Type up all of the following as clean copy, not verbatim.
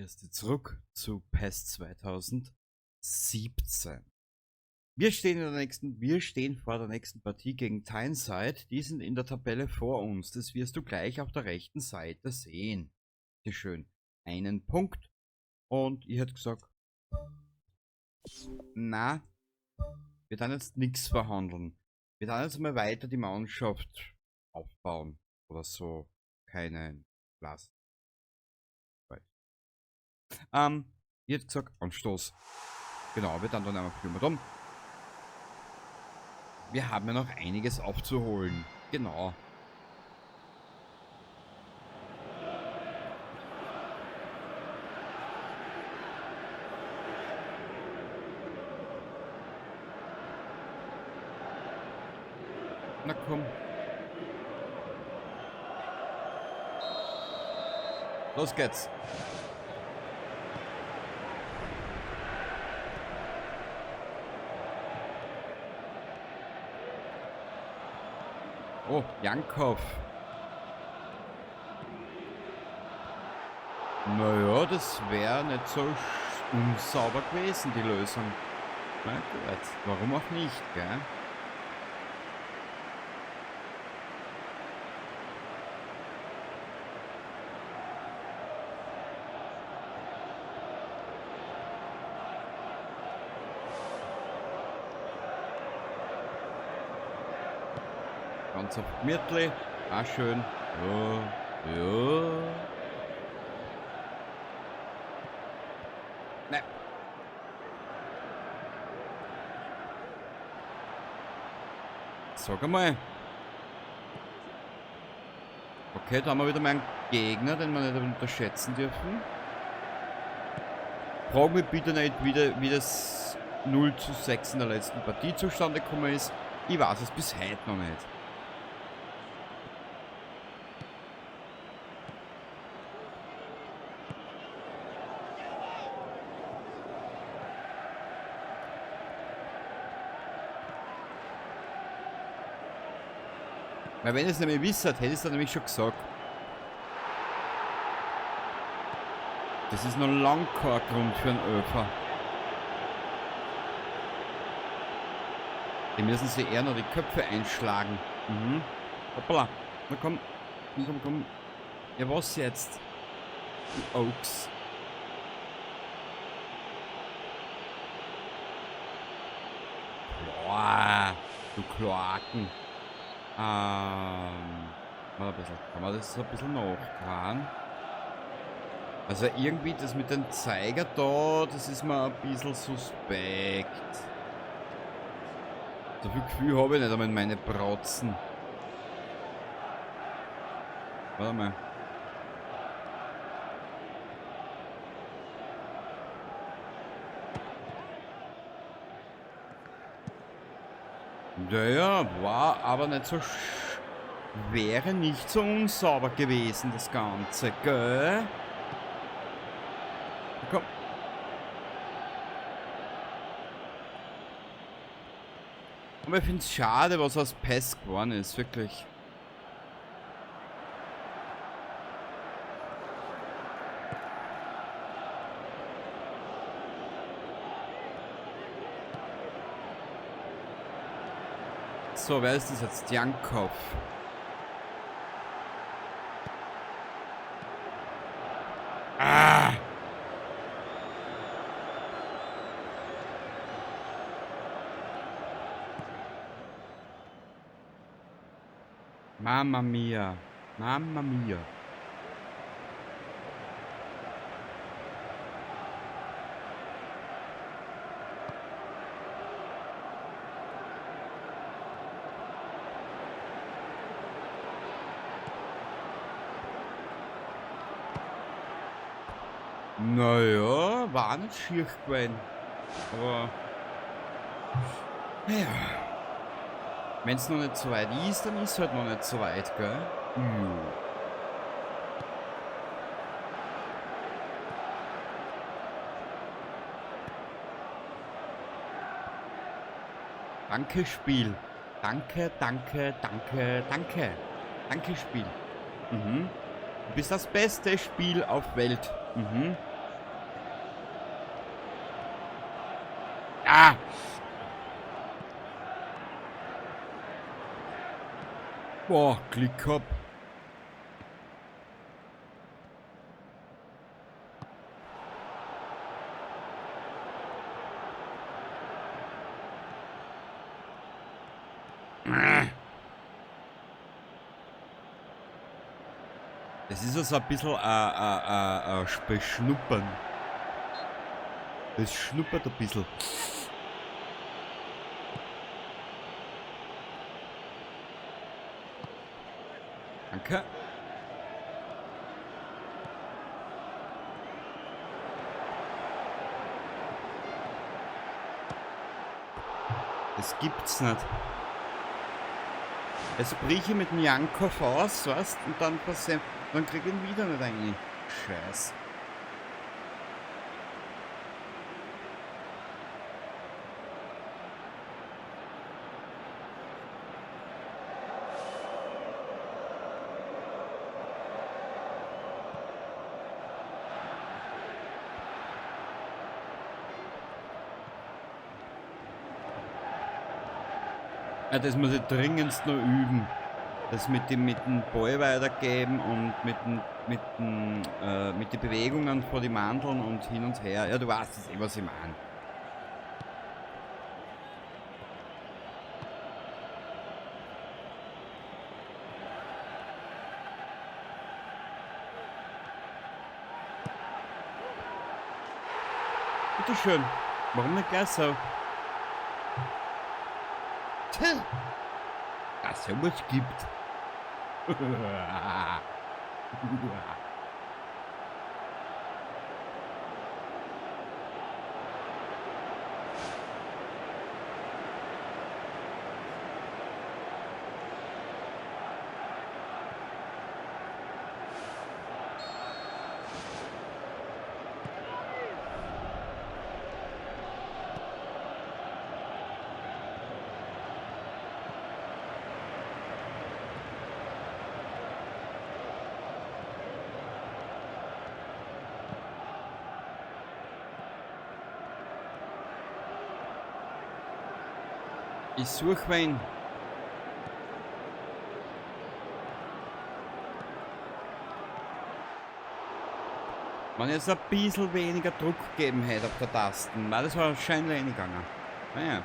Erste zurück zu PES 2017. Wir stehen vor der nächsten Partie gegen Tyneside. Die sind in der Tabelle vor uns. Das wirst du gleich auf der rechten Seite sehen. Bitte schön. Einen Punkt. Und ich hätte gesagt, na, wir dann jetzt nichts verhandeln. Wir dann jetzt mal weiter die Mannschaft aufbauen. Oder so. Keinen Platz. Ich hätte gesagt, Anstoß. Genau, wir dann einmal viel mehr drum. Wir haben ja noch einiges aufzuholen. Genau. Na komm. Los geht's. Oh, Jankov. Naja, das wäre nicht so unsauber gewesen, die Lösung. Na gut, warum auch nicht, gell? Ganz auf Mirtli. Ah, schön. Ja. Ja. Ne. Sag einmal. Okay, da haben wir wieder meinen Gegner, den wir nicht unterschätzen dürfen. Frag mich bitte nicht wieder, wie das 0:6 in der letzten Partie zustande gekommen ist. Ich weiß es bis heute noch nicht. Weil wenn ihr es nämlich wisst, hätte ich es dann nämlich schon gesagt. Das ist noch lang kein Grund für einen Öfer. Die müssen sich eher noch die Köpfe einschlagen. Mhm. Hoppala. Na komm. Komm. Ja, was jetzt? Die Oaks. Boah. Du Kloaken. Mal ein bisschen, kann man das so ein bisschen nachtragen? Also irgendwie das mit dem Zeiger da, das ist mir ein bisschen suspekt. So viel Gefühl habe ich nicht, aber in meine Brotzen. Warte mal. Naja, war aber nicht so wäre nicht so unsauber gewesen, das Ganze, gell? Komm. Aber ich finde es schade, was aus PES geworden ist, wirklich. So, wer ist das jetzt? Jankov. Ah! Mamma mia. Mamma mia. Naja, war nicht schier gewesen. Aber. Naja. Wenn es noch nicht so weit ist, dann ist es halt noch nicht so weit, gell? Danke, Spiel. Danke. Danke, Spiel. Du bist das beste Spiel auf Welt. Ah! Boah, Glück gehabt. Das ist also ein bisschen Beschnuppern. Das schnuppert ein bisschen. Danke. Das gibt's nicht. Jetzt brich ich mit dem Jankov aus, weißt, und dann krieg ich ihn wieder nicht rein. Scheiß. Ja, das muss ich dringendst noch üben. Das mit dem Ball weitergeben und mit den Bewegungen vor die Mandeln und hin und her. Ja, du weißt es eh, was ich meine. Bitteschön. Warum nicht gleich so? Tja, dass es sowas gibt. Ich suche wen. Wenn jetzt ein bisschen weniger Druck gegeben hätte auf der Tasten, weil das war scheinbar reingegangen. Naja.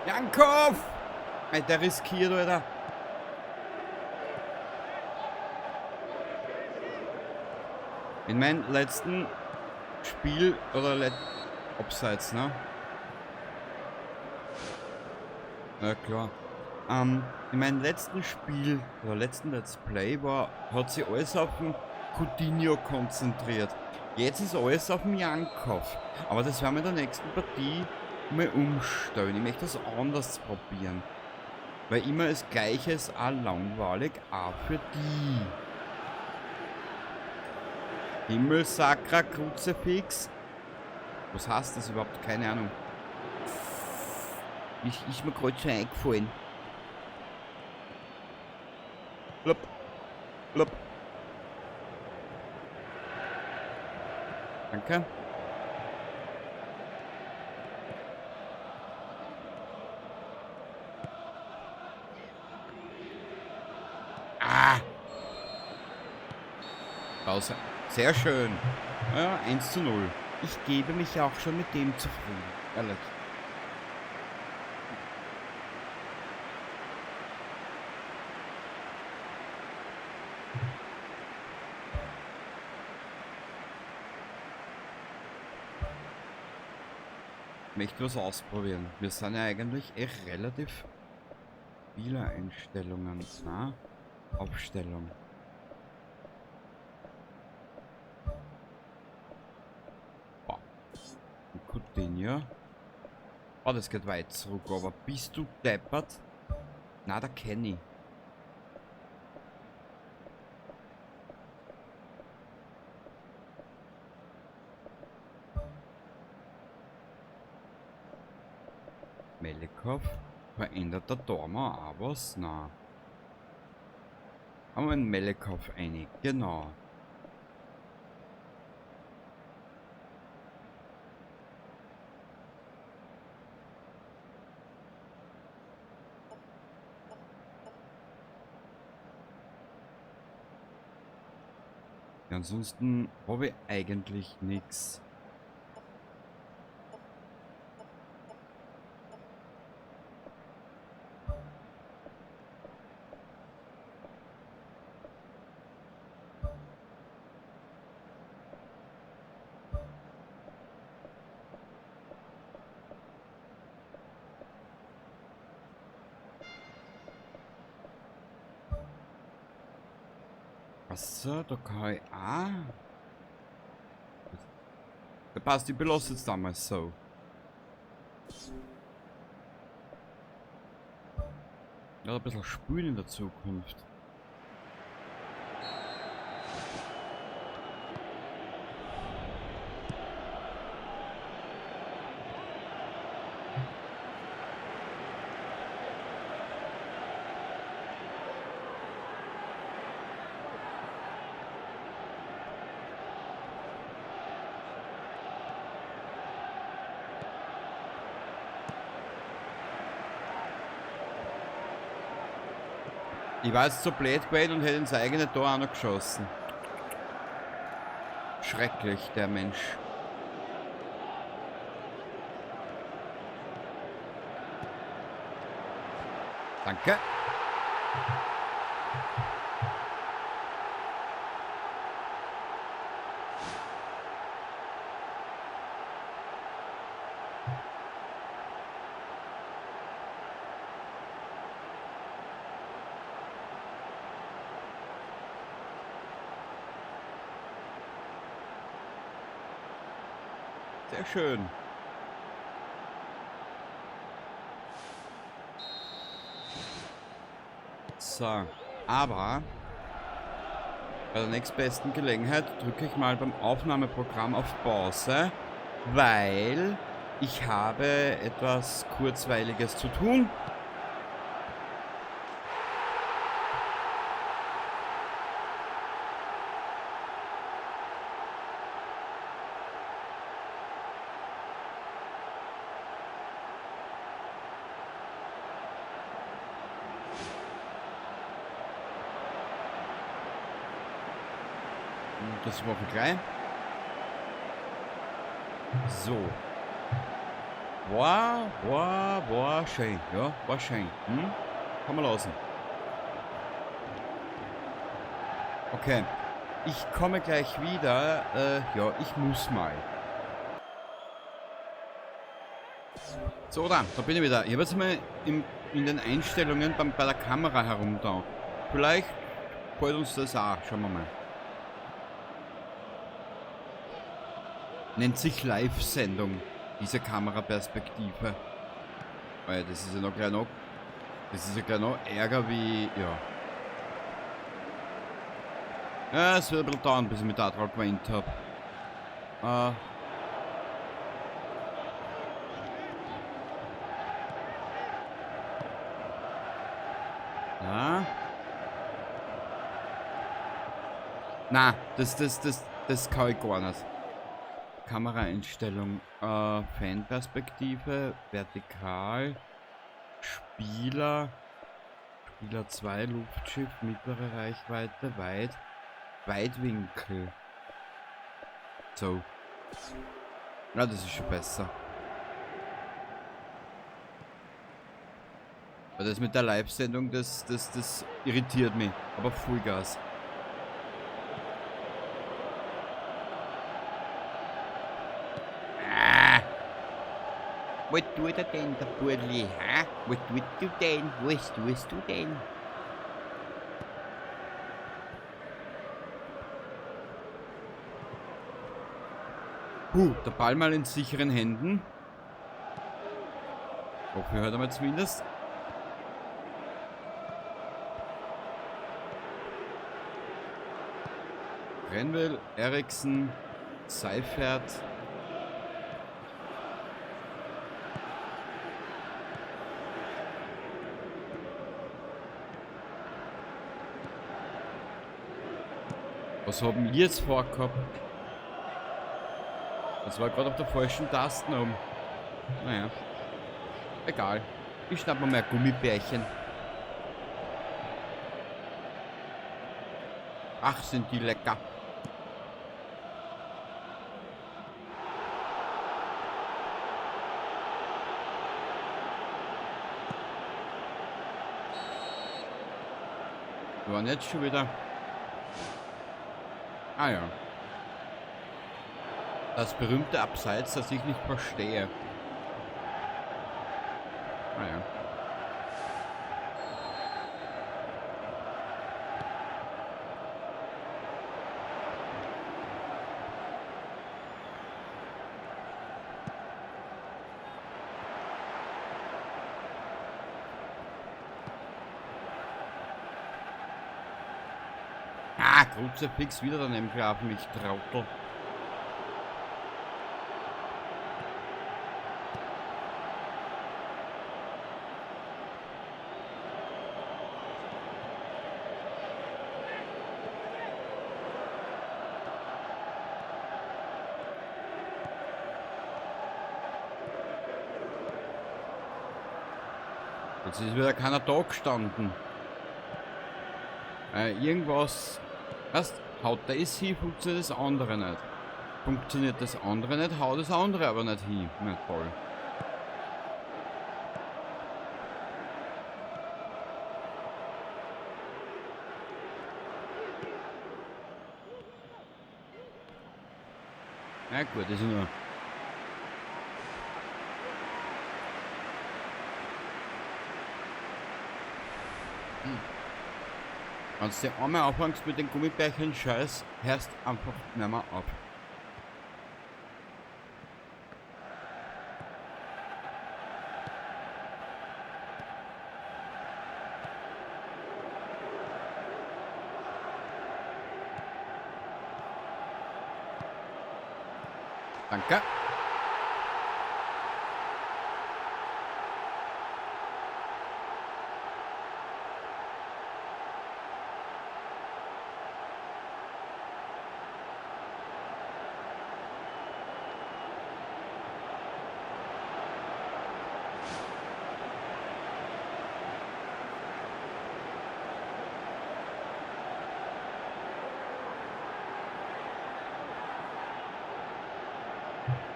Jankov! Der riskiert, Alter. In meinem letzten Spiel oder Abseits, ne? Ja klar. In meinem letzten Spiel oder letzten Let's Play hat sich alles auf den Coutinho konzentriert. Jetzt ist alles auf den Jankov. Aber das werden wir in der nächsten Partie mal umstellen. Ich möchte das anders probieren. Weil immer das Gleiche ist auch langweilig, auch für die. Himmel, Sakra, Kruzifix. Was heißt das überhaupt? Keine Ahnung. Ist mir gerade schon eingefallen. Blub. Blub. Danke. Ah! Pause. Sehr schön. Ja, 1:0. Ich gebe mich auch schon mit dem zufrieden. Ehrlich. Ich möchte was ausprobieren. Wir sind ja eigentlich echt relativ viele Einstellungen. Na? Aufstellung. Oh. Coutinho. Oh, das geht weit zurück, aber bist du deppert? Na, da kenn ich. Melekov. Verändert der Dormer auch was? Nein. Haben wir einen Melekov einig, genau. Ansonsten habe ich eigentlich nichts. Wasser, da kann ich auch. Da passt, ich belasse jetzt damals so. Ja, ein bisschen spülen in der Zukunft. Ich war jetzt so blöd gewesen und hätte ins eigene Tor auch noch geschossen. Schrecklich, der Mensch. Danke. Sehr schön. So, aber bei der nächstbesten Gelegenheit drücke ich mal beim Aufnahmeprogramm auf Pause, weil ich habe etwas Kurzweiliges zu tun. Das machen wir gleich. So. War schön. Ja, war schön. Kann man lassen. Okay. Ich komme gleich wieder. Ja, ich muss mal. So, da bin ich wieder. Ich habe jetzt mal in den Einstellungen bei der Kamera herum da. Vielleicht fällt uns das auch. Schauen wir mal. Nennt sich Live-Sendung, diese Kameraperspektive. Weil das ist ja noch gleich noch. Das ist ja gleich noch Ärger wie. Ja. Ja, es wird ein bisschen dauern, bis ich mit da drauf gewöhnt habe. Ja. Na, das kann ich gar nicht. Kameraeinstellung, Fanperspektive, vertikal, Spieler 2, Luftschiff, mittlere Reichweite, Weitwinkel. So. Ja, das ist schon besser. Aber das mit der Live-Sendung, das irritiert mich. Aber Vollgas. Was tut er denn, der Burli, hä? Was tut du denn? Was tust du denn? Der Ball mal in sicheren Händen. Hoffen wir heute mal zumindest. Renwell, Eriksen, Seifert. Was haben wir jetzt vorgehabt? Das war gerade auf der falschen Tasten oben. Naja. Egal. Ich schnapp mal mehr Gummibärchen. Ach, sind die lecker. Waren jetzt schon wieder. Ah ja. Das berühmte Abseits, das ich nicht verstehe. Ah ja. Ah, Kruzifix wieder daneben gelaufen, ich Trottel. Jetzt ist wieder keiner da gestanden. Irgendwas. Erst haut das hin, funktioniert das andere nicht. Funktioniert das andere nicht, haut das andere aber nicht hin. Na toll. Na gut, das ist nur. Wenn du einmal anfängst mit den Gummibärchen Scheiß, hörst einfach nicht mehr auf. Danke.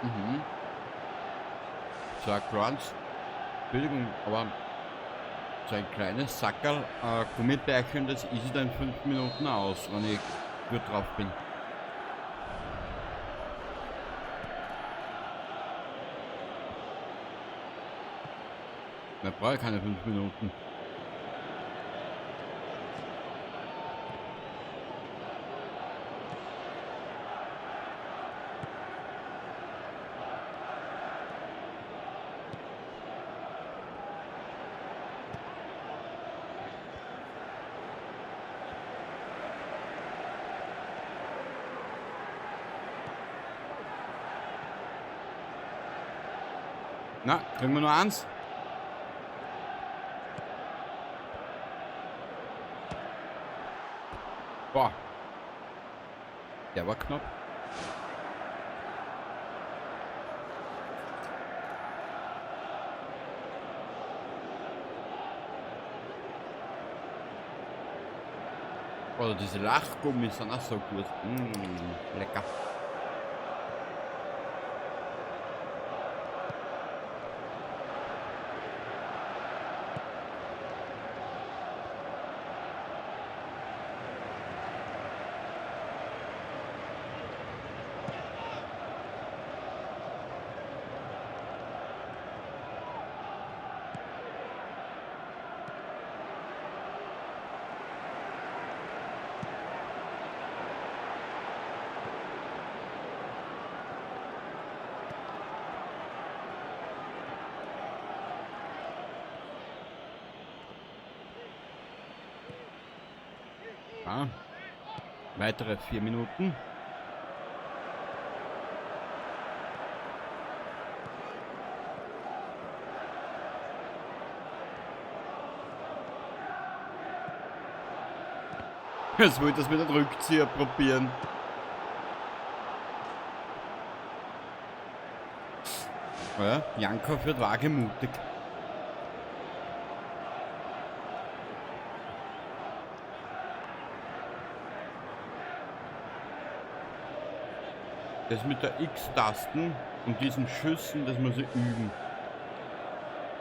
Mhm. So ein Crunch. Entschuldigung, aber so ein kleines Sackerl Gummibärchen, das ist dann 5 Minuten aus, wenn ich gut drauf bin. Da brauche ich keine 5 Minuten. Na, kriegen wir nur eins? Boah. Der war knapp. Oder diese Lachgummis sind auch so gut. Lecker. Ja. Weitere 4 Minuten. Jetzt wollte das mit dem Rückzieher probieren. Ja, Jankow wird wagemutig. Das mit der X-Tasten und diesen Schüssen, das muss ich üben.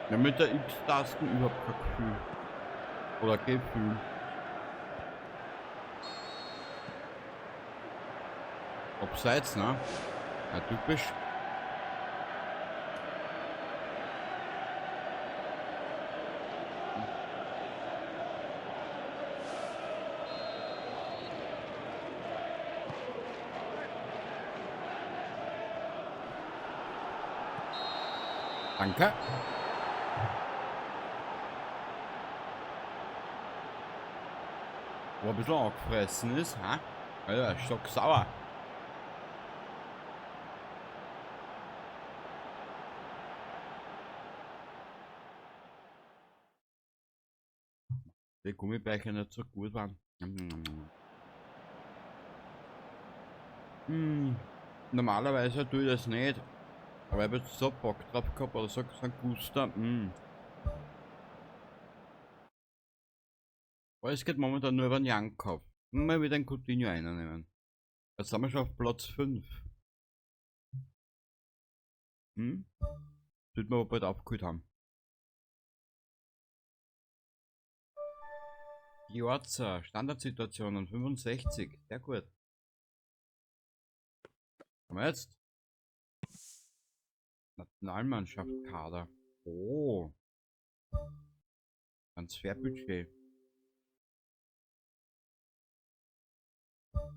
Ja, mit der X-Tasten überhaupt kein Gefühl. Oder Gefühl. Abseits, ne? Ja, typisch. Danke. Wo ein bisschen angefressen ist, ha? Alter, stocksauer. Die Gummibärchen nicht so gut waren. Normalerweise tue ich das nicht. Aber ich habe jetzt so Bock drauf gehabt, oder so ein Guster. Aber es geht momentan nur über den Jankow. Mal wieder ein Coutinho einnehmen. Jetzt sind wir schon auf Platz 5. Wird wir aber bald aufgeholt haben. Jorza, Standardsituationen 65. Sehr gut. Haben wir jetzt? Nationalmannschaft Kader. Oh. Transferbudget.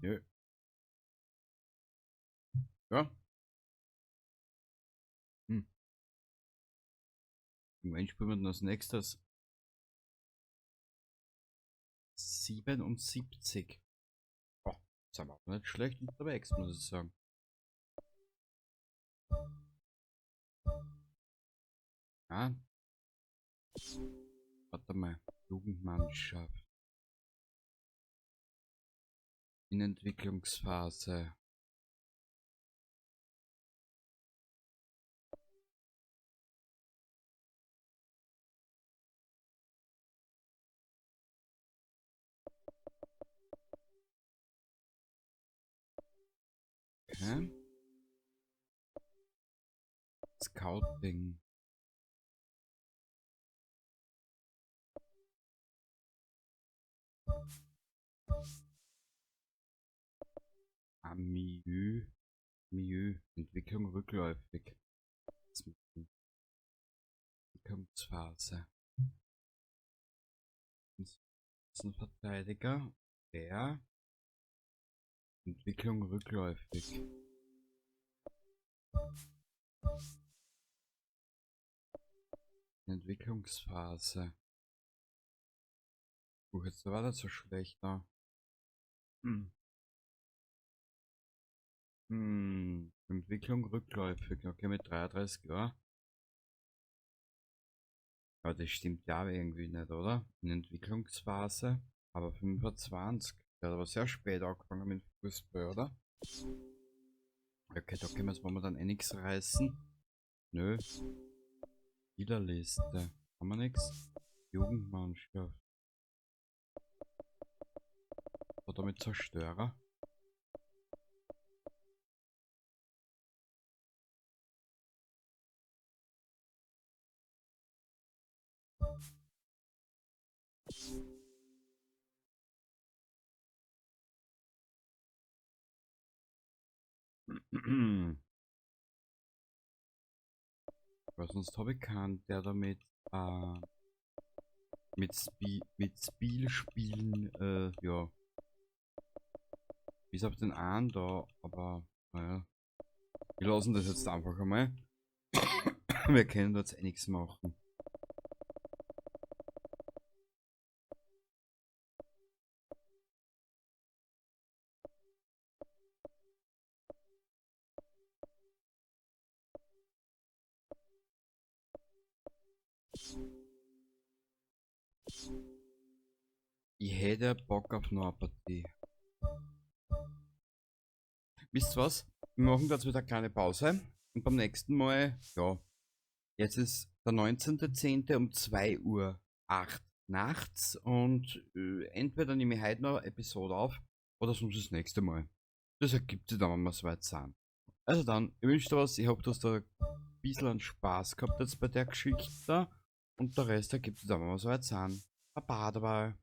Nö. Ja. Wen spielen wir denn als nächstes? 77. Oh, sind wir auch nicht schlecht unterwegs, muss ich sagen. Ah. Warte mal. Jugendmannschaft. In Entwicklungsphase. Okay. Scouting. Milieu. Entwicklung rückläufig. Entwicklungsphase. Das ist ein Verteidiger. Der. Entwicklung rückläufig. Entwicklungsphase. Jetzt war das so schlecht da. Entwicklung rückläufig. Okay, mit 33 Jahren. Aber das stimmt ja irgendwie nicht, oder? In Entwicklungsphase. Aber 25. Der hat aber sehr spät angefangen mit Fußball, oder? Okay, da können wir jetzt momentan eh nichts reißen. Nö. Spielerliste. Haben wir nichts? Jugendmannschaft. Oder mit Zerstörer? Was sonst habe ich keinen, der damit mit Spielspielen, ja. Bis auf den einen da, aber naja. Wir lassen das jetzt einfach einmal. Wir können da jetzt eh nichts machen. Ich hätte Bock auf noch eine Partie. Wisst ihr was? Wir machen jetzt wieder eine kleine Pause. Und beim nächsten Mal, ja, jetzt ist der 19.10. um 2:08 Uhr nachts. Und entweder nehme ich heute noch eine Episode auf oder sonst das nächste Mal. Das ergibt sich dann, wenn wir soweit sind. Also dann, ich wünsche dir was. Ich hoffe, du hast da ein bisschen an Spaß gehabt jetzt bei der Geschichte da. Und der Rest ergibt sich dann, wenn wir soweit sind. Baba dabei.